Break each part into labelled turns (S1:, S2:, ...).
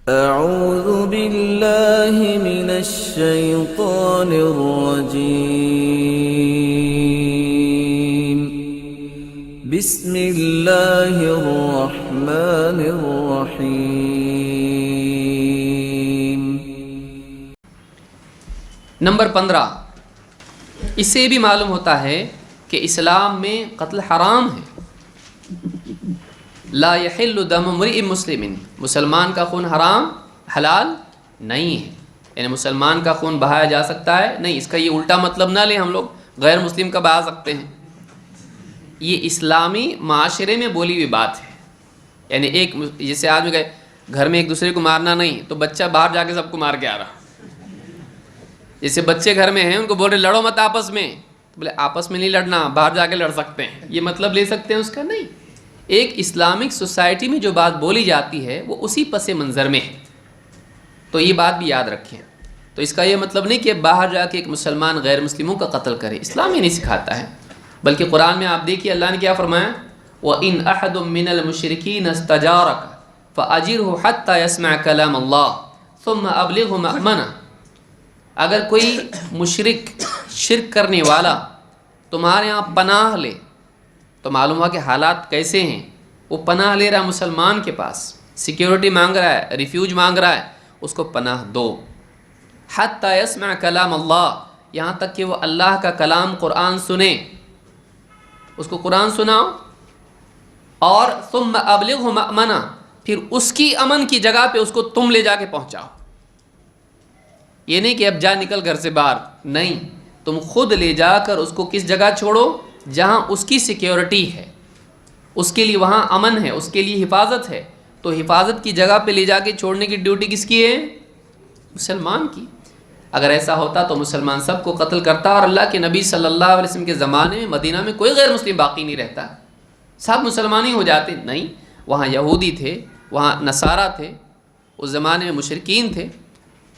S1: أعوذ بالله من الشيطان الرجيم. بسم الله الرحمن الرحيم.
S2: نمبر 15، اس سے بھی معلوم ہوتا ہے کہ اسلام میں قتل حرام ہے. لا یحل دم امرئ مسلم، مسلمان کا خون حلال نہیں ہے. یعنی مسلمان کا خون بہایا جا سکتا ہے نہیں. اس کا یہ الٹا مطلب نہ لیں ہم لوگ غیر مسلم کا بہا سکتے ہیں. یہ اسلامی معاشرے میں بولی ہوئی بات ہے. یعنی ایک جیسے آدمی کہے گھر میں ایک دوسرے کو مارنا نہیں تو بچہ باہر جا کے سب کو مار کے آ رہا. جیسے بچے گھر میں ہیں ان کو بول رہے لڑو مت آپس میں، تو بولے آپس میں نہیں لڑنا، باہر جا کے لڑ سکتے ہیں. یہ مطلب لے سکتے ہیں اس کا؟ نہیں. ایک اسلامک سوسائٹی میں جو بات بولی جاتی ہے وہ اسی پس منظر میں ہے. تو یہ بات بھی یاد رکھیں. تو اس کا یہ مطلب نہیں کہ باہر جا کے ایک مسلمان غیر مسلموں کا قتل کرے. اسلام یہ نہیں سکھاتا ہے. بلکہ قرآن میں آپ دیکھیے اللہ نے کیا فرمایا، وَإِنْ أَحَدٌ مِّنَ الْمُشْرِكِينَ اسْتَجَارَكَ فَأَجِرْهُ حَتَّى يَسْمَعَ كَلَامَ اللَّهِ ثُمَّ أَبْلِغْهُ مَأْمَنَهُ. اگر کوئی مشرک شرک کرنے والا تمہارے ہاں پناہ لے، تو معلوم ہوا کہ حالات کیسے ہیں. وہ پناہ لے رہا مسلمان کے پاس، سیکیورٹی مانگ رہا ہے، ریفیوج مانگ رہا ہے، اس کو پناہ دو. حتی یسمع کلام اللہ، یہاں تک کہ وہ اللہ کا کلام قرآن سنے. اس کو قرآن سناؤ. اور ثم ابلغہ مأمنہ، پھر اس کی امن کی جگہ پہ اس کو تم لے جا کے پہنچاؤ. یہ نہیں کہ اب جا نکل گھر سے باہر، نہیں، تم خود لے جا کر اس کو کس جگہ چھوڑو جہاں اس کی سیکیورٹی ہے، اس کے لیے وہاں امن ہے، اس کے لیے حفاظت ہے. تو حفاظت کی جگہ پہ لے جا کے چھوڑنے کی ڈیوٹی کس کی ہے؟ مسلمان کی. اگر ایسا ہوتا تو مسلمان سب کو قتل کرتا، اور اللہ کے نبی صلی اللہ علیہ وسلم کے زمانے میں مدینہ میں کوئی غیر مسلم باقی نہیں رہتا، سب مسلمان ہی ہو جاتے. نہیں، وہاں یہودی تھے، وہاں نصارہ تھے، اس زمانے میں مشرکین تھے.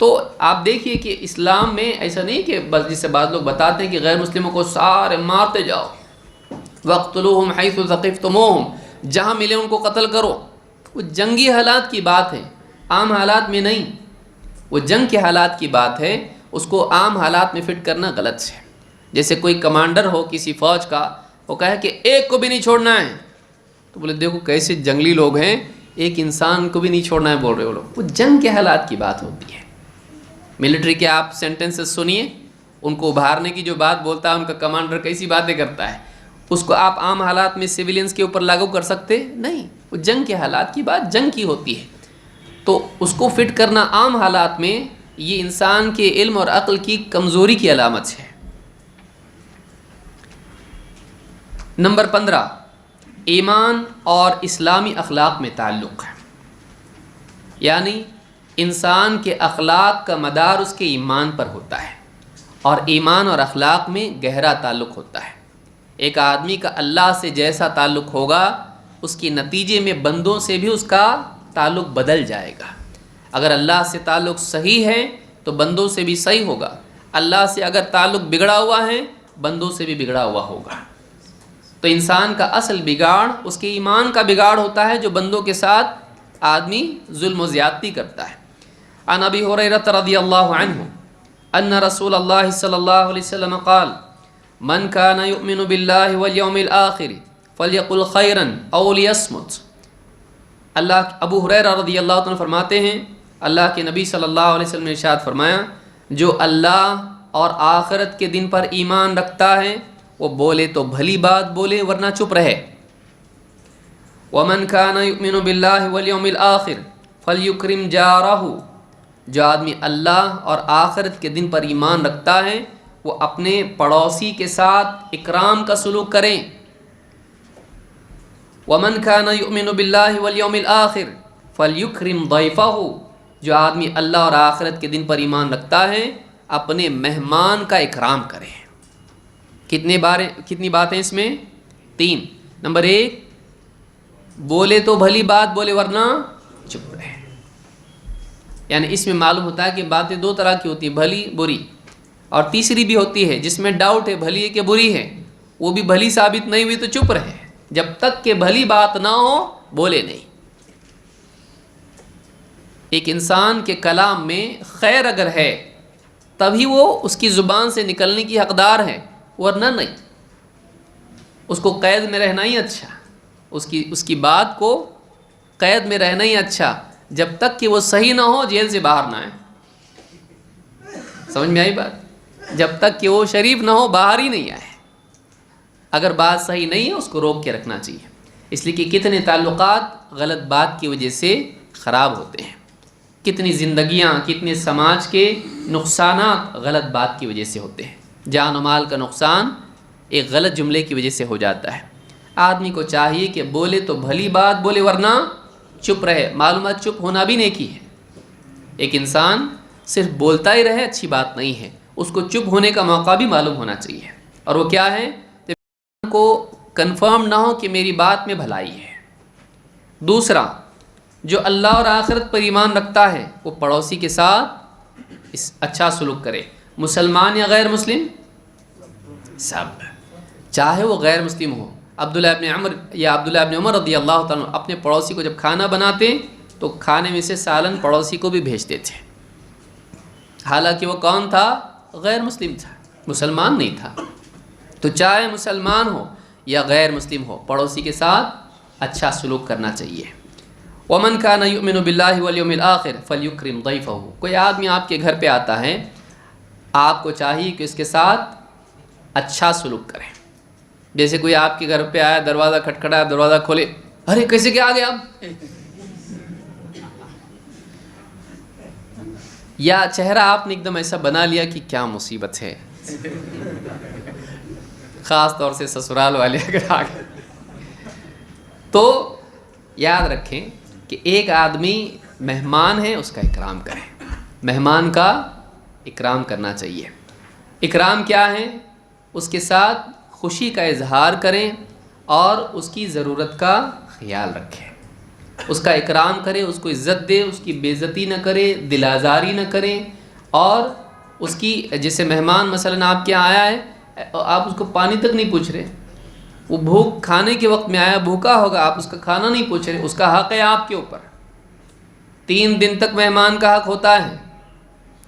S2: تو آپ دیکھیے کہ اسلام میں ایسا نہیں کہ بس جسے بعض لوگ بتاتے ہیں کہ غیر مسلموں کو سارے مارتے جاؤ، وَاقْتُلُوهُمْ حَيْثُ ثَقِفْتُمُوهُمْ، جہاں ملے ان کو قتل کرو. وہ جنگی حالات کی بات ہے، عام حالات میں نہیں. وہ جنگ کے حالات کی بات ہے، اس کو عام حالات میں فٹ کرنا غلط ہے. جیسے کوئی کمانڈر ہو کسی فوج کا، وہ کہے کہ ایک کو بھی نہیں چھوڑنا ہے، تو بولے دیکھو کیسے جنگلی لوگ ہیں، ایک انسان کو بھی نہیں چھوڑنا ہے بول رہے ہو لوگ. وہ جنگ کے حالات کی بات ہوتی ہے. ملٹری کے آپ سینٹنسز سنیے، ان کو ابھارنے کی جو بات بولتا ہے ان کا کمانڈر کیسی باتیں کرتا ہے. اس کو آپ عام حالات میں سویلینز کے اوپر لاگو کر سکتے نہیں. وہ جنگ کے حالات کی بات جنگ کی ہوتی ہے. تو اس کو فٹ کرنا عام حالات میں یہ انسان کے علم اور عقل کی کمزوری کی علامت ہے. نمبر 15، ایمان اور اسلامی اخلاق میں تعلق ہے. یعنی انسان کے اخلاق کا مدار اس کے ایمان پر ہوتا ہے، اور ایمان اور اخلاق میں گہرا تعلق ہوتا ہے. ایک آدمی کا اللہ سے جیسا تعلق ہوگا، اس کے نتیجے میں بندوں سے بھی اس کا تعلق بدل جائے گا. اگر اللہ سے تعلق صحیح ہے تو بندوں سے بھی صحیح ہوگا. اللہ سے اگر تعلق بگڑا ہوا ہے بندوں سے بھی بگڑا ہوا ہوگا. تو انسان کا اصل بگاڑ اس کے ایمان کا بگاڑ ہوتا ہے، جو بندوں کے ساتھ آدمی ظلم و زیادتی کرتا ہے. عن ابی ہریرہ رضی اللہ عنہ ان رسول اللہ صلی اللہ علیہ وسلم قال من کان یؤمن باللہ والیوم الآخر فلیقل خیرا او لیصمت. ابو ہریرہ رضی اللہ عنہ فرماتے ہیں اللہ کے نبی صلی اللہ علیہ وسلم نے ارشاد فرمایا، جو اللہ اور آخرت کے دن پر ایمان رکھتا ہے وہ بولے تو بھلی بات بولے ورنہ چپ رہے. ومن کان یؤمن باللہ والیوم الآخر فلیکرم جارہ، جو آدمی اللہ اور آخرت کے دن پر ایمان رکھتا ہے وہ اپنے پڑوسی کے ساتھ اکرام کا سلوک کریں. ومن کان یؤمن باللہ والیوم الآخر فلیکرم ضیفہ، جو آدمی اللہ اور آخرت کے دن پر ایمان رکھتا ہے اپنے مہمان کا اکرام کرے. کتنی باتیں اس میں؟ 3. نمبر 1، بولے تو بھلی بات بولے ورنہ چپ رہے. یعنی اس میں معلوم ہوتا ہے کہ باتیں 2 طرح کی ہوتی ہیں، بھلی بری. اور تیسری بھی ہوتی ہے جس میں ڈاؤٹ ہے بھلی ہے کہ بری ہے، وہ بھی بھلی ثابت نہیں ہوئی تو چپ رہے. جب تک کہ بھلی بات نہ ہو بولے نہیں. ایک انسان کے کلام میں خیر اگر ہے تبھی وہ اس کی زبان سے نکلنے کی حقدار ہے، ورنہ نہیں۔ اس کو قید میں رہنا ہی اچھا، اس کی بات کو قید میں رہنا ہی اچھا، جب تک کہ وہ صحیح نہ ہو جیل سے باہر نہ آئے۔ سمجھ میں آئی بات؟ جب تک کہ وہ شریف نہ ہو باہر ہی نہیں آئے۔ اگر بات صحیح نہیں ہے اس کو روک کے رکھنا چاہیے، اس لیے کہ کتنے تعلقات غلط بات کی وجہ سے خراب ہوتے ہیں، کتنی زندگیاں، کتنے سماج کے نقصانات غلط بات کی وجہ سے ہوتے ہیں۔ جان و مال کا نقصان ایک غلط جملے کی وجہ سے ہو جاتا ہے۔ آدمی کو چاہیے کہ بولے تو بھلی بات بولے، ورنہ چپ رہے۔ معلومات چپ ہونا بھی نیکی ہے۔ ایک انسان صرف بولتا ہی رہے اچھی بات نہیں ہے، اس کو چپ ہونے کا موقع بھی معلوم ہونا چاہیے۔ اور وہ کیا ہے کو کنفرم نہ ہو کہ میری بات میں بھلائی ہے۔ دوسرا، جو اللہ اور آخرت پر ایمان رکھتا ہے وہ پڑوسی کے ساتھ اچھا سلوک کرے، مسلمان یا غیر مسلم، سب، چاہے وہ غیر مسلم ہو۔ عبداللہ ابن عمر رضی اللہ تعالیٰ اپنے پڑوسی کو جب کھانا بناتے تو کھانے میں سے سالن پڑوسی کو بھی بھیجتے تھے، حالانکہ وہ کون تھا؟ غیر مسلم تھا، مسلمان نہیں تھا۔ تو چاہے مسلمان ہو یا غیر مسلم ہو، پڑوسی کے ساتھ اچھا سلوک کرنا چاہیے۔ وَمَنْ كَانَ يُؤْمِنُ بِاللَّهِ وَالْيَوْمِ الْآخِرِ فَلْيُكْرِمْ ضَيْفَهُ۔ کوئی آدمی آپ کے گھر پہ آتا ہے، آپ کو چاہیے کہ اس کے ساتھ اچھا سلوک کریں۔ جیسے کوئی آپ کے گھر پہ آیا، دروازہ کھٹکھٹایا، دروازہ کھولے، ارے کیسے کیا آ گئے آپ؟ یا چہرہ آپ نے ایک دم ایسا بنا لیا کہ کیا مصیبت ہے، خاص طور سے سسرال والے اگر آ گئے تو یاد رکھیں کہ ایک آدمی مہمان ہے، اس کا اکرام کریں، مہمان کا اکرام کرنا چاہیے۔ اکرام کیا ہے؟ اس کے ساتھ خوشی کا اظہار کریں اور اس کی ضرورت کا خیال رکھیں، اس کا اکرام کریں، اس کو عزت دے، اس کی بے عزتی نہ کرے، دل آزاری نہ کریں، اور اس کی جیسے مہمان مثلا آپ کے یہاں آیا ہے، آپ اس کو پانی تک نہیں پوچھ رہے، وہ بھوک کھانے کے وقت میں آیا، بھوکا ہوگا، آپ اس کا کھانا نہیں پوچھ رہے، اس کا حق ہے آپ کے اوپر۔ 3 دن تک مہمان کا حق ہوتا ہے،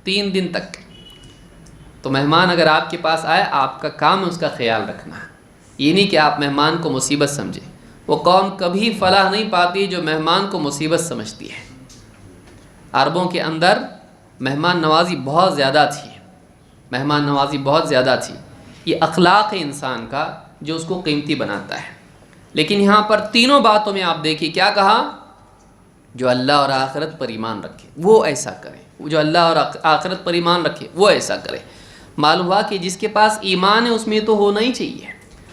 S2: 3 دن تک۔ تو مہمان اگر آپ کے پاس آئے، آپ کا کام ہے اس کا خیال رکھنا، یہ نہیں کہ آپ مہمان کو مصیبت سمجھیں۔ وہ قوم کبھی فلاح نہیں پاتی جو مہمان کو مصیبت سمجھتی ہے۔ عربوں کے اندر مہمان نوازی بہت زیادہ تھی، مہمان نوازی بہت زیادہ تھی، یہ اخلاق ہے انسان کا جو اس کو قیمتی بناتا ہے۔ لیکن یہاں پر تینوں باتوں میں آپ دیکھیے کیا کہا؟ جو اللہ اور آخرت پر ایمان رکھے وہ ایسا کرے، جو اللہ اور آخرت پر ایمان رکھے وہ ایسا کرے۔ معلوم ہوا کہ جس کے پاس ایمان ہے اس میں تو ہونا ہی چاہیے،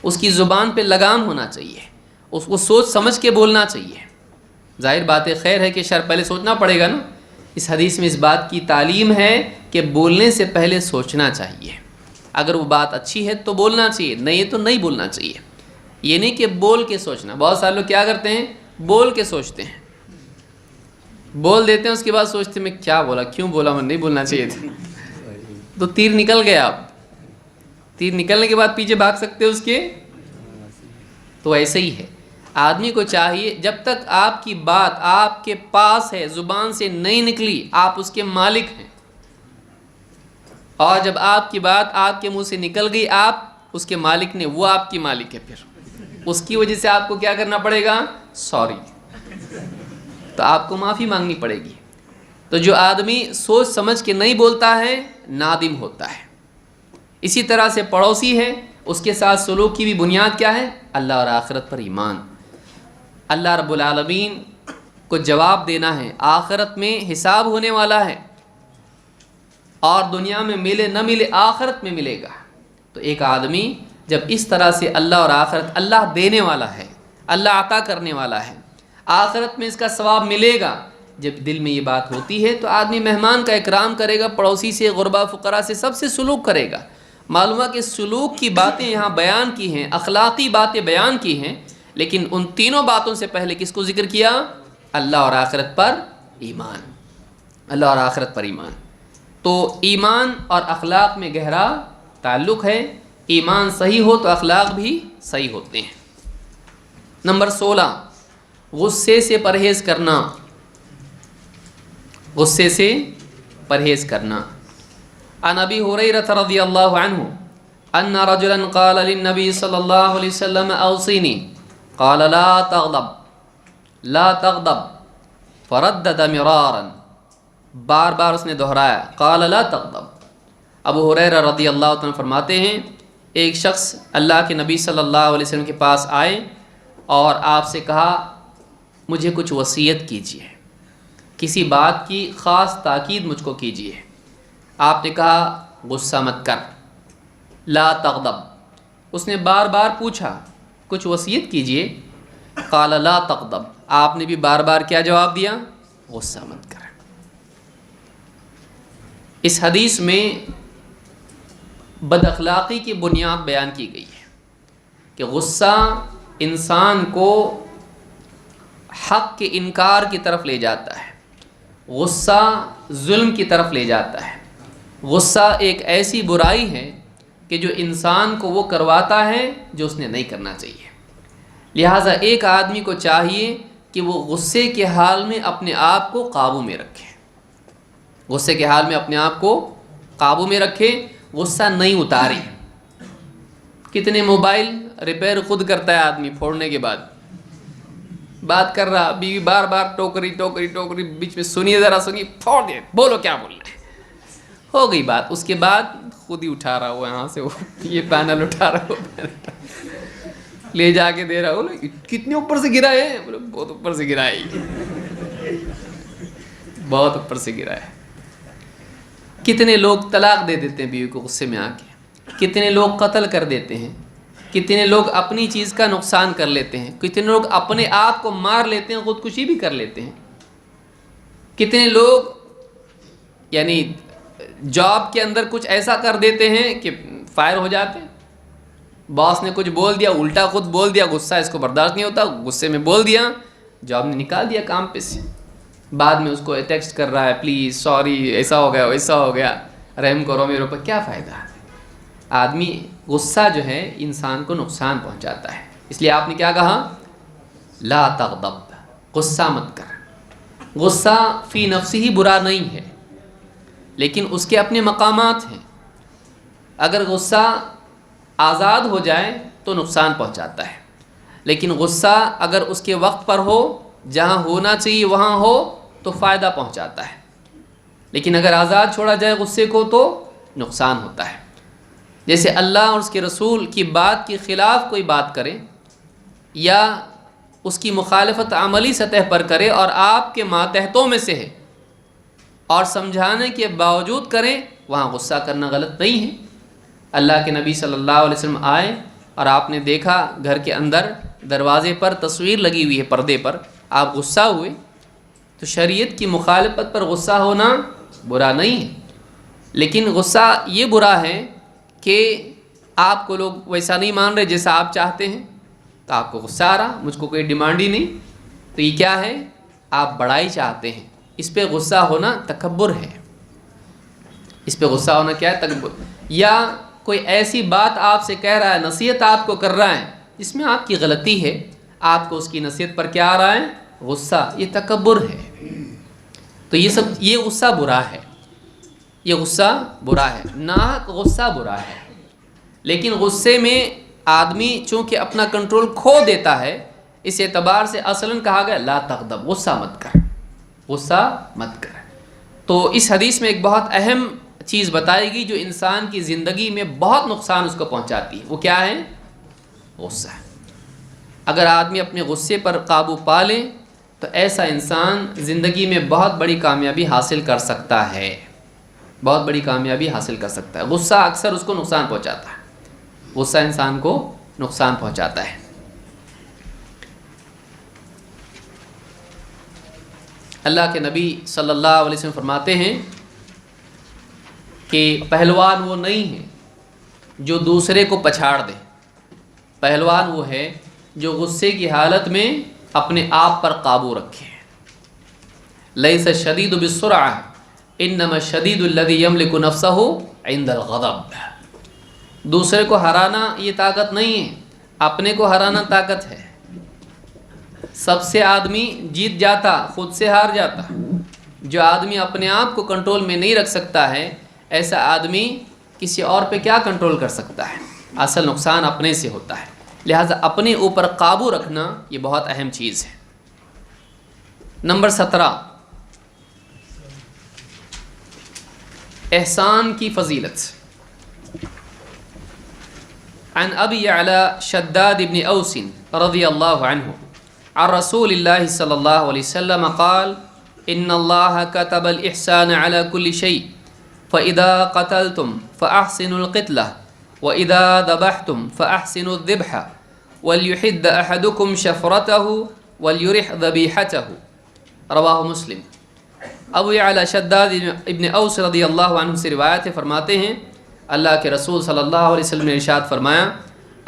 S2: اس کی زبان پہ لگام ہونا چاہیے، اس کو سوچ سمجھ کے بولنا چاہیے۔ ظاہر بات ہے، خیر ہے کہ شر پہلے سوچنا پڑے گا نا۔ اس حدیث میں اس بات کی تعلیم ہے کہ بولنے سے پہلے سوچنا چاہیے، اگر وہ بات اچھی ہے تو بولنا چاہیے، نہیں ہے تو نہیں بولنا چاہیے۔ یہ نہیں کہ بول کے سوچنا، بہت سارے لوگ کیا کرتے ہیں، بول کے سوچتے ہیں، بول دیتے ہیں، اس کے بعد سوچتے ہیں میں کیا بولا، کیوں بولا، میں نہیں بولنا چاہیے تھا، تو تیر نکل گیا۔ آپ تیر نکلنے کے بعد پیچھے بھاگ سکتے ہو اس کے؟ تو ایسے ہی ہے، آدمی کو چاہیے جب تک آپ کی بات آپ کے پاس ہے، زبان سے نہیں نکلی، آپ اس کے مالک ہیں، اور جب آپ کی بات آپ کے منہ سے نکل گئی، آپ اس کے مالک نے، وہ آپ کی مالک ہے، پھر اس کی وجہ سے آپ کو کیا کرنا پڑے گا؟ سوری، تو آپ کو معافی مانگنی پڑے گی۔ تو جو آدمی سوچ سمجھ کے نہیں بولتا ہے نادم ہوتا ہے۔ اسی طرح سے پڑوسی ہے، اس کے ساتھ سلوک کی بھی بنیاد کیا ہے؟ اللہ اور آخرت پر ایمان۔ اللہ رب العالمین کو جواب دینا ہے، آخرت میں حساب ہونے والا ہے، اور دنیا میں ملے نہ ملے آخرت میں ملے گا۔ تو ایک آدمی جب اس طرح سے اللہ اور آخرت، اللہ دینے والا ہے، اللہ عطا کرنے والا ہے، آخرت میں اس کا ثواب ملے گا، جب دل میں یہ بات ہوتی ہے تو آدمی مہمان کا اکرام کرے گا، پڑوسی سے، غربا فقراء سے، سب سے سلوک کرے گا۔ معلوم ہے کہ سلوک کی باتیں یہاں بیان کی ہیں، اخلاقی باتیں بیان کی ہیں، لیکن ان تینوں باتوں سے پہلے کس کو ذکر کیا؟ اللہ اور آخرت پر ایمان، اللہ اور آخرت پر ایمان۔ تو ایمان اور اخلاق میں گہرا تعلق ہے، ایمان صحیح ہو تو اخلاق بھی صحیح ہوتے ہیں۔ نمبر 16، غصے سے پرہیز کرنا۔ غصے سے پرہیز کرنا۔ عن ابی ہریرہ رضی اللہ عنہ ان رجلا قال للنبی صلی اللہ علیہ وسلم اوصینی قال لا تغضب لا تغضب فردد مرارا، بار بار اس نے دہرایا قال لا تغضب۔ ابو ہریرہ رضی اللہ عنہ فرماتے ہیں ایک شخص اللہ کے نبی صلی اللہ علیہ وسلم کے پاس آئے اور آپ سے کہا مجھے کچھ وصیت کیجیے، کسی بات کی خاص تاکید مجھ کو کیجیے۔ آپ نے کہا غصہ مت کر، لا تغضب۔ اس نے بار بار پوچھا کچھ وصیت کیجیے، قال لا تغضب، آپ نے بھی بار بار کیا جواب دیا؟ غصہ مت کر۔ اس حدیث میں بد اخلاقی کی بنیاد بیان کی گئی ہے کہ غصہ انسان کو حق کے انکار کی طرف لے جاتا ہے، غصہ ظلم کی طرف لے جاتا ہے، غصہ ایک ایسی برائی ہے کہ جو انسان کو وہ کرواتا ہے جو اس نے نہیں کرنا چاہیے۔ لہٰذا ایک آدمی کو چاہیے کہ وہ غصے کے حال میں اپنے آپ کو قابو میں رکھے، غصے کے حال میں اپنے آپ کو قابو میں رکھے، غصہ نہیں اتارے۔ کتنے موبائل ریپیئر خود کرتا ہے آدمی پھوڑنے کے بعد، بات کر رہا، بیوی بار بار ٹوکری ٹوکری ٹوکری، بیچ میں سنیے ذرا سنیے، پھوڑ دے، بولو کیا بولنا ہے، ہو گئی بات۔ اس کے بعد خود ہی اٹھا رہا ہو یہاں سے، یہ پینل اٹھا رہا ہو، لے جا کے دے رہا ہو، کتنے اوپر سے گرا ہے؟ بولے بہت اوپر سے گرا ہے، بہت اوپر سے گرا ہے۔ کتنے لوگ طلاق دے دیتے ہیں بیوی کو غصے میں آ کے، کتنے لوگ قتل کر دیتے ہیں، کتنے لوگ اپنی چیز کا نقصان کر لیتے ہیں، کتنے لوگ اپنے آپ کو مار لیتے ہیں، خودکشی بھی کر لیتے ہیں، کتنے لوگ یعنی جاب کے اندر کچھ ایسا کر دیتے ہیں کہ فائر ہو جاتے ہیں۔ باس نے کچھ بول دیا، الٹا خود بول دیا، غصہ اس کو برداشت نہیں ہوتا، غصے میں بول دیا، جاب نے نکال دیا کام پہ سے، بعد میں اس کو ٹیکسٹ کر رہا ہے پلیز سوری، ایسا ہو گیا ویسا ہو گیا، رحم کرو میرے اوپر۔ کیا فائدہ؟ آدمی غصہ جو ہے انسان کو نقصان پہنچاتا ہے، اس لیے آپ نے کیا کہا؟ لا تغضب، غصہ مت کر۔ غصہ فی نفسی ہی برا نہیں ہے، لیکن اس کے اپنے مقامات ہیں۔ اگر غصہ آزاد ہو جائے تو نقصان پہنچاتا ہے، لیکن غصہ اگر اس کے وقت پر ہو، جہاں ہونا چاہیے وہاں ہو، تو فائدہ پہنچاتا ہے۔ لیکن اگر آزاد چھوڑا جائے غصے کو تو نقصان ہوتا ہے۔ جیسے اللہ اور اس کے رسول کی بات کے خلاف کوئی بات کرے یا اس کی مخالفت عملی سطح پر کرے اور آپ کے ماتحتوں میں سے ہے اور سمجھانے کے باوجود کریں، وہاں غصہ کرنا غلط نہیں ہے۔ اللہ کے نبی صلی اللہ علیہ وسلم آئے اور آپ نے دیکھا گھر کے اندر دروازے پر تصویر لگی ہوئی ہے پردے پر، آپ غصہ ہوئے، تو شریعت کی مخالفت پر غصہ ہونا برا نہیں ہے، لیکن غصہ یہ برا ہے کہ آپ کو لوگ ویسا نہیں مان رہے جیسا آپ چاہتے ہیں، تو آپ کو غصہ آ رہا، مجھ کو کوئی ڈیمانڈ ہی نہیں، تو یہ کیا ہے؟ آپ بڑائی چاہتے ہیں۔ اس پہ غصہ ہونا تکبر ہے، اس پہ غصہ ہونا کیا ہے؟ تکبر۔ یا کوئی ایسی بات آپ سے کہہ رہا ہے، نصیحت آپ کو کر رہا ہے جس میں آپ کی غلطی ہے، آپ کو اس کی نصیحت پر کیا آ رہا ہے؟ غصہ۔ یہ تکبر ہے، تو یہ غصہ برا ہے، یہ غصہ برا ہے، ناحق غصہ برا ہے۔ لیکن غصے میں آدمی چونکہ اپنا کنٹرول کھو دیتا ہے، اس اعتبار سے اصلاً کہا گیا لا تغضب، غصہ مت کر، غصہ مت کر۔ تو اس حدیث میں ایک بہت اہم چیز بتائی گئی جو انسان کی زندگی میں بہت نقصان اس کو پہنچاتی ہے، وہ کیا ہے؟ غصہ۔ اگر آدمی اپنے غصے پر قابو پا لے تو ایسا انسان زندگی میں بہت بڑی کامیابی حاصل کر سکتا ہے، بہت بڑی کامیابی حاصل کر سکتا ہے۔ غصہ اکثر اس کو نقصان پہنچاتا ہے، غصہ انسان کو نقصان پہنچاتا ہے۔ اللہ کے نبی صلی اللہ علیہ وسلم فرماتے ہیں کہ پہلوان وہ نہیں ہے جو دوسرے کو پچھاڑ دے، پہلوان وہ ہے جو غصے کی حالت میں اپنے آپ پر قابو رکھے۔ لیس الشدید بالسرعہ انما الشدید الذی یملک نفسہ عند الغضب۔ دوسرے کو ہرانا یہ طاقت نہیں ہے، اپنے کو ہرانا طاقت ہے۔ سب سے آدمی جیت جاتا، خود سے ہار جاتا۔ جو آدمی اپنے آپ کو کنٹرول میں نہیں رکھ سکتا ہے، ایسا آدمی کسی اور پہ کیا کنٹرول کر سکتا ہے؟ اصل نقصان اپنے سے ہوتا ہے، لہٰذا اپنے اوپر قابو رکھنا یہ بہت اہم چیز ہے۔ نمبر 17، احسان کی فضیلت۔ عن ابی یعلا شداد بن اوس رضی اللہ عنہ عن رسول اللہ صلی اللہ علیہ وسلم قال ان اللہ كتب الاحسان على كل شيء فاذا قتلتم فاحسنوا القتلة واذا ذبحتم فاحسنوا الذبح وليحد احدكم شفرته وليرح ذبيحته، رواہ مسلم۔ ابو یعلا شداد ابن اوس رضی اللہ عنہ سے روایت ہے، فرماتے ہیں اللہ کے رسول صلی اللہ علیہ وسلم نے ارشاد فرمایا،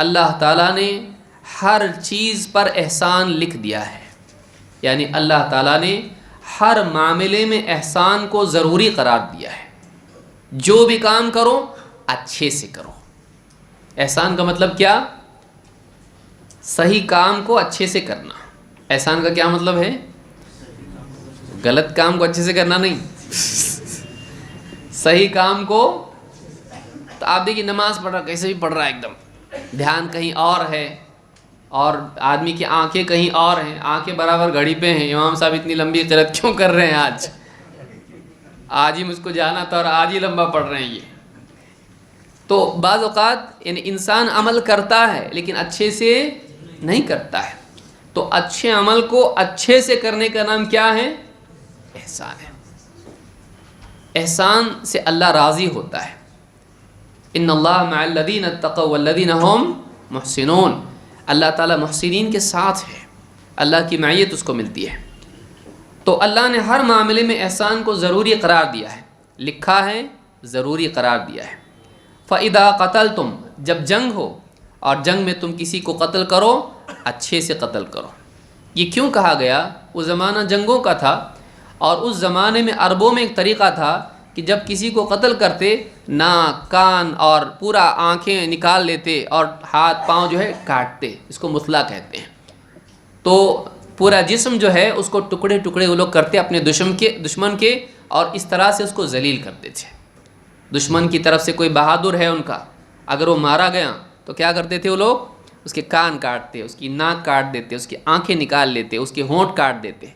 S2: اللہ تعالیٰ نے ہر چیز پر احسان لکھ دیا ہے، یعنی اللہ تعالیٰ نے ہر معاملے میں احسان کو ضروری قرار دیا ہے۔ جو بھی کام کرو اچھے سے کرو۔ احسان کا مطلب کیا؟ صحیح کام کو اچھے سے کرنا۔ احسان کا کیا مطلب ہے؟ غلط کام کو اچھے سے کرنا نہیں، صحیح کام کو۔ تو آپ دیکھیے نماز پڑھ رہا، کیسے بھی پڑھ رہا ہے، ایک دم دھیان کہیں اور ہے، اور آدمی کی آنکھیں کہیں اور ہیں، آنکھیں برابر گھڑی پہ ہیں۔ امام صاحب اتنی لمبی قرأت کیوں کر رہے ہیں آج ہی مجھ کو جانا تھا اور آج ہی لمبا پڑھ رہے ہیں یہ۔ تو بعض اوقات یعنی انسان عمل کرتا ہے لیکن اچھے سے نہیں کرتا ہے، تو اچھے عمل کو اچھے سے کرنے کا نام کیا ہے؟ احسان ہے۔ احسان سے اللہ راضی ہوتا ہے۔ ان اللہ مع الذین اتقوا والذین هم محسنون، اللہ تعالیٰ محسنین کے ساتھ ہے، اللہ کی معیت اس کو ملتی ہے۔ تو اللہ نے ہر معاملے میں احسان کو ضروری قرار دیا ہے، لکھا ہے، ضروری قرار دیا ہے۔ فَإِذَا قَتَلْتُمْ، جب جنگ ہو اور جنگ میں تم کسی کو قتل کرو، اچھے سے قتل کرو۔ یہ کیوں کہا گیا؟ وہ زمانہ جنگوں کا تھا، اور اس زمانے میں عربوں میں ایک طریقہ تھا کہ جب کسی کو قتل کرتے، ناک، کان اور پورا آنکھیں نکال لیتے اور ہاتھ پاؤں جو ہے کاٹتے، اس کو مثلا کہتے ہیں۔ تو پورا جسم جو ہے اس کو ٹکڑے ٹکڑے وہ لوگ کرتے اپنے دشمن کے، اور اس طرح سے اس کو ذلیل کرتے تھے۔ دشمن کی طرف سے کوئی بہادر ہے ان کا، اگر وہ مارا گیا تو کیا کرتے تھے وہ لوگ؟ اس کے کان کاٹتے، اس کی ناک کاٹ دیتے، اس کی آنکھیں نکال لیتے، اس کے ہونٹ کاٹ دیتے۔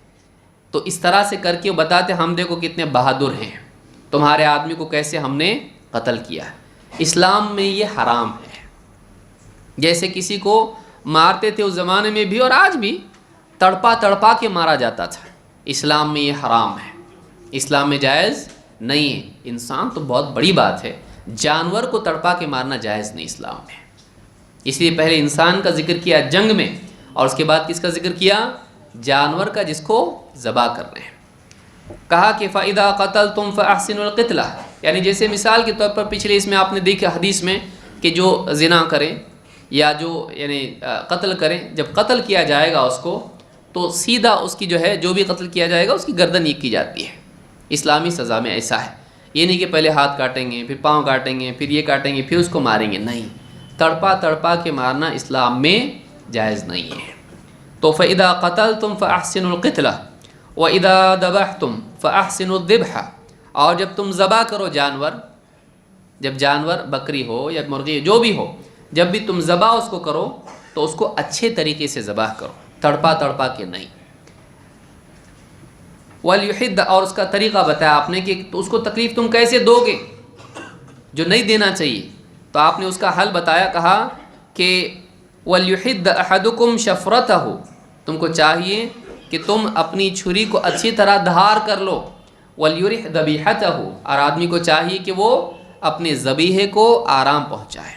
S2: تو اس طرح سے کر کے وہ بتاتے ہم دیکھو کتنے بہادر ہیں، تمہارے آدمی کو کیسے ہم نے قتل کیا۔ اسلام میں یہ حرام ہے۔ جیسے کسی کو مارتے تھے اس زمانے میں بھی اور آج بھی، تڑپا تڑپا کے مارا جاتا تھا، اسلام میں یہ حرام ہے، اسلام میں جائز نہیں ہے۔ انسان تو بہت بڑی بات ہے، جانور کو تڑپا کے مارنا جائز نہیں اسلام میں۔ اس لیے پہلے انسان کا ذکر کیا جنگ میں، اور اس کے بعد کس کا ذکر کیا؟ جانور کا، جس کو ذبح کر رہے ہیں۔ کہا کہ فَإِذَا قَتَلْتُمْ فَأَحْسِنُوا الْقِتْلَةَ، یعنی جیسے مثال کے طور پر پچھلے اس میں آپ نے دیکھا حدیث میں کہ جو زنا کریں یا جو یعنی قتل کریں، جب قتل کیا جائے گا اس کو تو سیدھا اس کی جو ہے جو بھی قتل کیا جائے گا اس کی گردن یہ کی جاتی ہے۔ اسلامی سزا میں ایسا ہے، یہ نہیں کہ پہلے ہاتھ کاٹیں گے، پھر پاؤں کاٹیں گے، پھر یہ کاٹیں گے، پھر اس کو ماریں گے، نہیں، تڑپا تڑپا کے مارنا اسلام میں جائز نہیں ہے۔ تو فَإِذَا قَتَلْتُمْ فَأَحْسِنُوا الْقِتْلَةَ وَإِذَا ذَبَحْتُمْ فَأَحْسِنُوا الذِّبْحَ، اور جب تم ذبح کرو جانور، جب جانور بکری ہو یا مرغی جو بھی ہو، جب بھی تم ذبح اس کو کرو تو اس کو اچھے طریقے سے ذبح کرو، تڑپا تڑپا کے نہیں۔ وَلْيُحِدَّ، اور اس کا طریقہ بتایا آپ نے کہ تو اس کو تکلیف تم کیسے دو گے جو نہیں دینا چاہیے، تو آپ نے اس کا حل بتایا، کہا کہ وَلْيُحِدَّ أَحَدُكُمْ شَفْرَتَهُ، تم کو چاہیے کہ تم اپنی چھری کو اچھی طرح دھار کر لو، وَلْيُرِحْ ذَبِيحَتَهُ، اور آدمی کو چاہیے کہ وہ اپنے ذبیحے کو آرام پہنچائے۔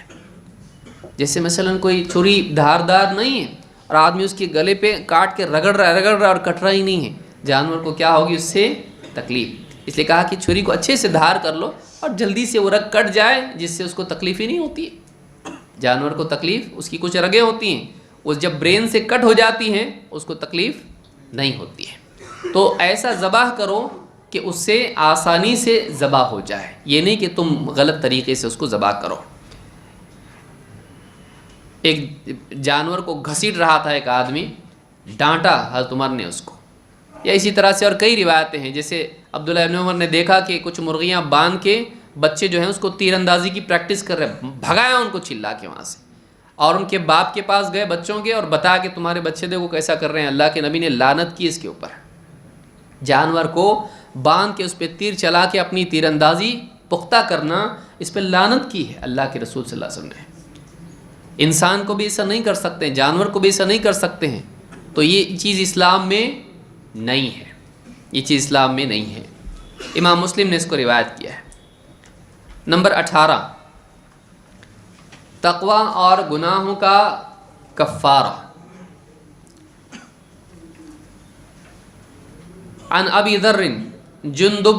S2: جیسے مثلا کوئی چھری دھاردار نہیں ہے اور آدمی اس کے گلے پہ کاٹ کے رگڑ رہا ہے اور کٹ رہا ہی نہیں ہے، جانور کو کیا ہوگی اس سے تکلیف۔ اس لیے کہا کہ چھری کو اچھے سے دھار کر لو اور جلدی سے وہ رگ کٹ جائے، جس سے اس کو تکلیف ہی نہیں ہوتی ہے۔ جانور کو تکلیف، اس کی کچھ رگیں ہوتی ہیں، وہ جب برین سے کٹ ہو جاتی ہیں اس کو تکلیف نہیں ہوتی ہے۔ تو ایسا ذبح کرو کہ اس سے آسانی سے ذبح ہو جائے، یہ نہیں کہ تم غلط طریقے سے اس کو ذبح کرو۔ ایک جانور کو گھسیٹ رہا تھا ایک آدمی، ڈانٹا حضرت عمر نے اس کو، یا اسی طرح سے اور کئی روایتیں ہیں، جیسے عبداللہ ابن عمر نے دیکھا کہ کچھ مرغیاں باندھ کے بچے جو ہیں اس کو تیر اندازی کی پریکٹس کر رہے ہیں، بھگایا ان کو چلا کے وہاں سے، اور ان کے باپ کے پاس گئے بچوں کے اور بتایا کہ تمہارے بچے دیکھو کیسا کر رہے ہیں، اللہ کے نبی نے لعنت کی اس کے اوپر۔ جانور کو باندھ کے اس پہ تیر چلا کے اپنی تیر اندازی پختہ کرنا، اس پہ لعنت کی ہے اللہ کے رسول صلی اللہ علیہ وسلم نے۔ انسان کو بھی ایسا نہیں کر سکتے ہیں، جانور کو بھی ایسا نہیں کر سکتے ہیں، تو یہ چیز اسلام میں نہیں ہے، یہ چیز اسلام میں نہیں ہے۔ امام مسلم نے اس کو روایت کیا ہے۔ نمبر 18، تقوی اور گناہوں کا کفارہ۔ عن ابی ذر جندب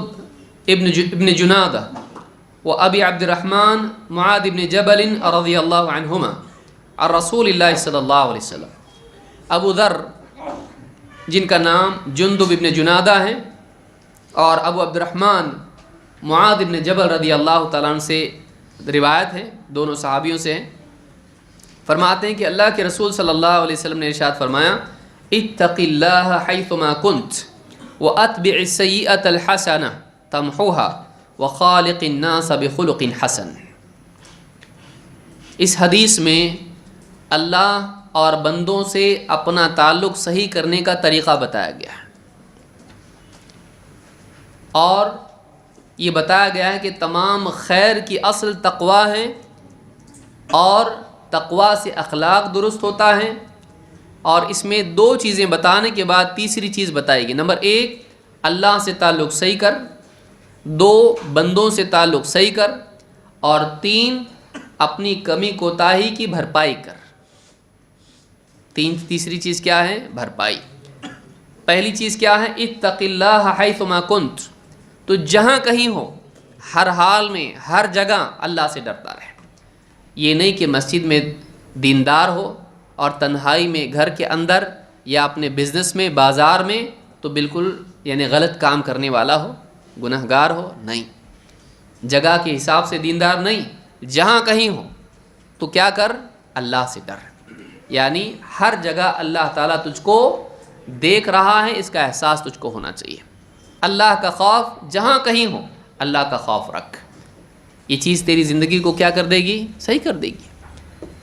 S2: ابن جنادہ و ابی عبد الرحمن معاذ بن جبل رضی اللہ عنہما عن رسول اللہ صلی اللہ علیہ وسلم۔ ابو ذر جن کا نام جندب ابن جنادہ ہیں اور ابو عبد الرحمن معاذ ابن جبل رضی اللہ تعالیٰ عنہ سے روایت ہے، دونوں صحابیوں سے ہیں، فرماتے ہیں کہ اللہ کے رسول صلی اللہ علیہ وسلم نے ارشاد فرمایا، اتق اللہ حیثما کنت واتبع السیئۃ الحسنہ تمحوها وخالق الناس بخلق حسن۔ اس حدیث میں اللہ اور بندوں سے اپنا تعلق صحیح کرنے کا طریقہ بتایا گیا ہے، اور یہ بتایا گیا ہے کہ تمام خیر کی اصل تقوی ہے، اور تقوی سے اخلاق درست ہوتا ہے، اور اس میں دو چیزیں بتانے کے بعد تیسری چیز بتائے گی۔ نمبر 1، اللہ سے تعلق صحیح کر، 2، بندوں سے تعلق صحیح کر، اور 3، اپنی کمی کوتاہی کی بھرپائی کر۔ تیسری چیز کیا ہے؟ بھرپائی۔ پہلی چیز کیا ہے؟ اتق اللہ حیثما کنت، تو جہاں کہیں ہو، ہر حال میں، ہر جگہ اللہ سے ڈرتا رہے۔ یہ نہیں کہ مسجد میں دیندار ہو اور تنہائی میں گھر کے اندر یا اپنے بزنس میں، بازار میں تو بالکل یعنی غلط کام کرنے والا ہو، گنہگار ہو، نہیں، جگہ کے حساب سے دیندار نہیں، جہاں کہیں ہو تو کیا کر؟ اللہ سے ڈر، یعنی ہر جگہ اللہ تعالیٰ تجھ کو دیکھ رہا ہے، اس کا احساس تجھ کو ہونا چاہیے۔ اللہ کا خوف جہاں کہیں ہو، اللہ کا خوف رکھ، یہ چیز تیری زندگی کو کیا کر دے گی؟ صحیح کر دے گی۔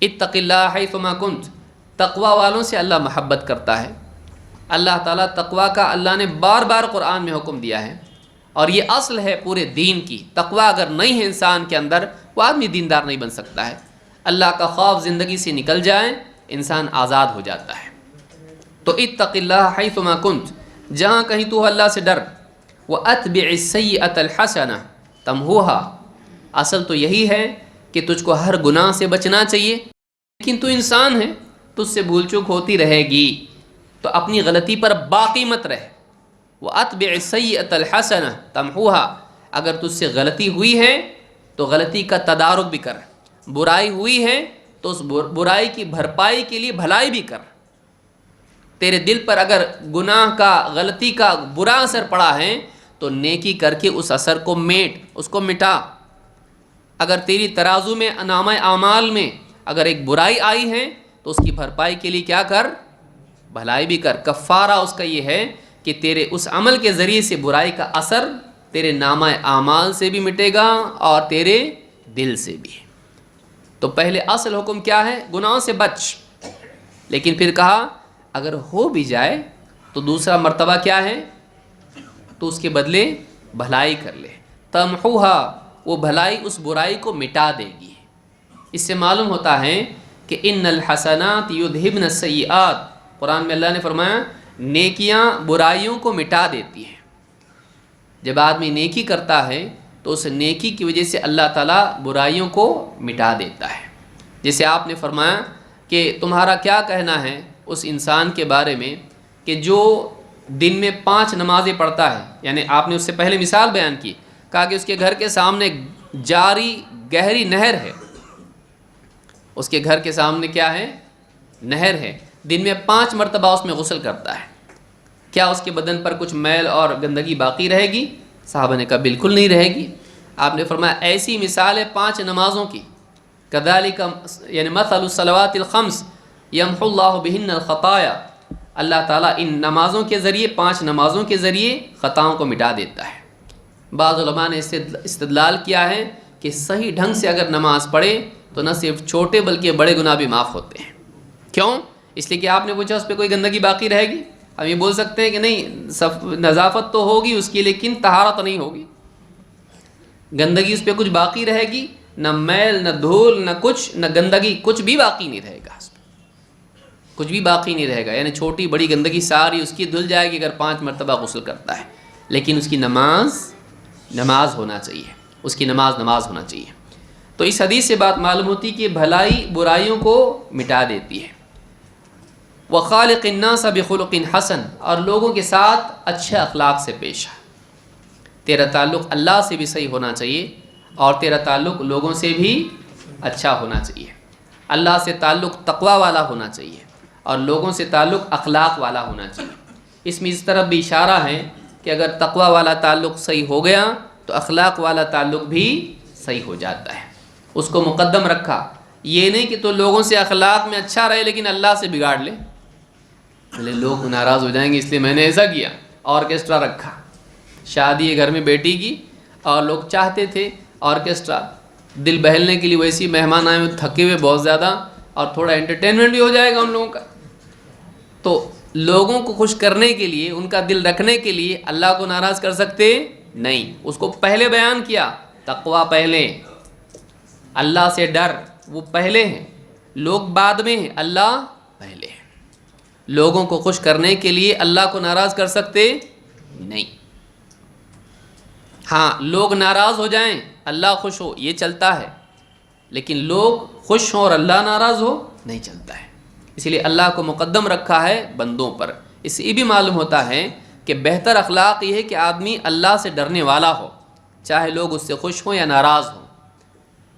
S2: اتق اللہ حیثما کنت، تقوی والوں سے اللہ محبت کرتا ہے۔ اللہ تعالیٰ تقوی کا اللہ نے بار بار قرآن میں حکم دیا ہے، اور یہ اصل ہے پورے دین کی۔ تقوی اگر نہیں ہے انسان کے اندر، وہ آدمی دیندار نہیں بن سکتا ہے۔ اللہ کا خوف زندگی سے نکل جائے، انسان آزاد ہو جاتا ہے۔ تو اتق اللہ حیثما کنت، جہاں کہیں تو اللہ سے ڈر، واتبع السیئۃ الحسنہ تمحوها، اصل تو یہی ہے کہ تجھ کو ہر گناہ سے بچنا چاہیے، لیکن تو انسان ہے، تجھ سے بھول چوک ہوتی رہے گی، تو اپنی غلطی پر باقی مت رہ۔ واتبع السیئۃ الحسنہ تمحوها، اگر تجھ سے غلطی ہوئی ہے تو غلطی کا تدارک بھی کر، برائی ہوئی ہے تو اس برائی کی بھرپائی کے لیے بھلائی بھی کر۔ تیرے دل پر اگر گناہ کا، غلطی کا برا اثر پڑا ہے تو نیکی کر کے اس اثر کو اس کو مٹا۔ اگر تیری ترازو میں، نامہ اعمال میں اگر ایک برائی آئی ہے تو اس کی بھرپائی کے لیے کیا کر؟ بھلائی بھی کر۔ کفارہ اس کا یہ ہے کہ تیرے اس عمل کے ذریعے سے برائی کا اثر تیرے نامہ اعمال سے بھی مٹے گا اور تیرے دل سے بھی۔ تو پہلے اصل حکم کیا ہے؟ گناہوں سے بچ، لیکن پھر کہا اگر ہو بھی جائے تو دوسرا مرتبہ کیا ہے؟ تو اس کے بدلے بھلائی کر لے۔ تمحوها، وہ بھلائی اس برائی کو مٹا دے گی۔ اس سے معلوم ہوتا ہے کہ ان الحسنات یذہبن السیئات، قرآن میں اللہ نے فرمایا نیکیاں برائیوں کو مٹا دیتی ہیں۔ جب آدمی نیکی کرتا ہے تو اس نیکی کی وجہ سے اللہ تعالیٰ برائیوں کو مٹا دیتا ہے۔ جیسے آپ نے فرمایا کہ تمہارا کیا کہنا ہے اس انسان کے بارے میں کہ جو دن میں 5 نمازیں پڑھتا ہے، یعنی آپ نے اس سے پہلے مثال بیان کی، کہا کہ اس کے گھر کے سامنے جاری گہری نہر ہے، اس کے گھر کے سامنے کیا ہے؟ نہر ہے، دن میں 5 مرتبہ اس میں غسل کرتا ہے، کیا اس کے بدن پر کچھ میل اور گندگی باقی رہے گی؟ صحابہ نے کہا بالکل نہیں رہے گی۔ آپ نے فرمایا ایسی مثال ہے 5 نمازوں کی، کذالک یعنی مثل الصلوات الخمس یمحو اللہ بہن الخطایا، اللہ تعالیٰ ان نمازوں کے ذریعے 5 نمازوں کے ذریعے خطاؤں کو مٹا دیتا ہے۔ بعض علماء نے استدلال کیا ہے کہ صحیح ڈھنگ سے اگر نماز پڑھے تو نہ صرف چھوٹے بلکہ بڑے گناہ بھی معاف ہوتے ہیں۔ کیوں؟ اس لیے کہ آپ نے پوچھا اس پہ کوئی گندگی باقی رہے گی؟ ہم یہ بول سکتے ہیں کہ نہیں، نظافت تو ہوگی اس کی لیکن طہارت نہیں ہوگی، گندگی اس پہ کچھ باقی رہے گی، نہ میل نہ دھول نہ کچھ، نہ گندگی، کچھ بھی باقی نہیں رہے گا، کچھ بھی باقی نہیں رہے گا، یعنی چھوٹی بڑی گندگی ساری اس کی دھل جائے گی اگر 5 مرتبہ غسل کرتا ہے، لیکن اس کی نماز ہونا چاہیے، اس کی نماز ہونا چاہیے۔ تو اس حدیث سے بات معلوم ہوتی کہ بھلائی برائیوں کو مٹا دیتی ہے۔ وَخَالِقِ النَّاسَ بِخُلُقٍ حَسَن، اور لوگوں کے ساتھ اچھے اخلاق سے پیش آ، تیرا تعلق اللہ سے بھی صحیح ہونا چاہیے اور تیرا تعلق لوگوں سے بھی اچھا ہونا چاہیے۔ اللہ سے تعلق تقوی والا ہونا چاہیے اور لوگوں سے تعلق اخلاق والا ہونا چاہیے۔ اس میں اس طرف بھی اشارہ ہے کہ اگر تقوی والا تعلق صحیح ہو گیا تو اخلاق والا تعلق بھی صحیح ہو جاتا ہے، اس کو مقدم رکھا۔ یہ نہیں کہ تو لوگوں سے اخلاق میں اچھا رہے لیکن اللہ سے بگاڑ لے، لوگ ناراض ہو جائیں گے اس لیے میں نے ایسا کیا، آرکیسٹرا رکھا، شادی ہے گھر میں بیٹی کی اور لوگ چاہتے تھے آرکیسٹرا، دل بہلنے کے لیے ویسی مہمان آئے ہوئے تھکے ہوئے بہت زیادہ اور تھوڑا انٹرٹینمنٹ بھی ہو جائے گا ان لوگوں کا، تو لوگوں کو خوش کرنے کے لیے، ان کا دل رکھنے کے لیے اللہ کو ناراض کر سکتے نہیں۔ اس کو پہلے بیان کیا، تقوی پہلے، اللہ سے ڈر وہ پہلے ہیں، لوگ بعد میں ہیں، اللہ پہلے ہے۔ لوگوں کو خوش کرنے کے لیے اللہ کو ناراض کر سکتے نہیں۔ ہاں لوگ ناراض ہو جائیں اللہ خوش ہو یہ چلتا ہے، لیکن لوگ خوش ہوں اور اللہ ناراض ہو نہیں چلتا ہے، اسی لیے اللہ کو مقدم رکھا ہے بندوں پر۔ اس سے یہ بھی معلوم ہوتا ہے کہ بہتر اخلاق یہ ہے کہ آدمی اللہ سے ڈرنے والا ہو، چاہے لوگ اس سے خوش ہوں یا ناراض ہوں،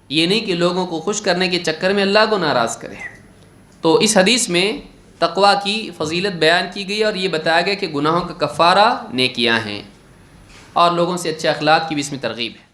S2: یہ نہیں کہ لوگوں کو خوش کرنے کے چکر میں اللہ کو ناراض کرے۔ تو اس حدیث میں تقوی کی فضیلت بیان کی گئی اور یہ بتایا گیا کہ گناہوں کا کفارہ نیکیاں ہیں، اور لوگوں سے اچھے اخلاق کی بھی اس میں ترغیب ہے۔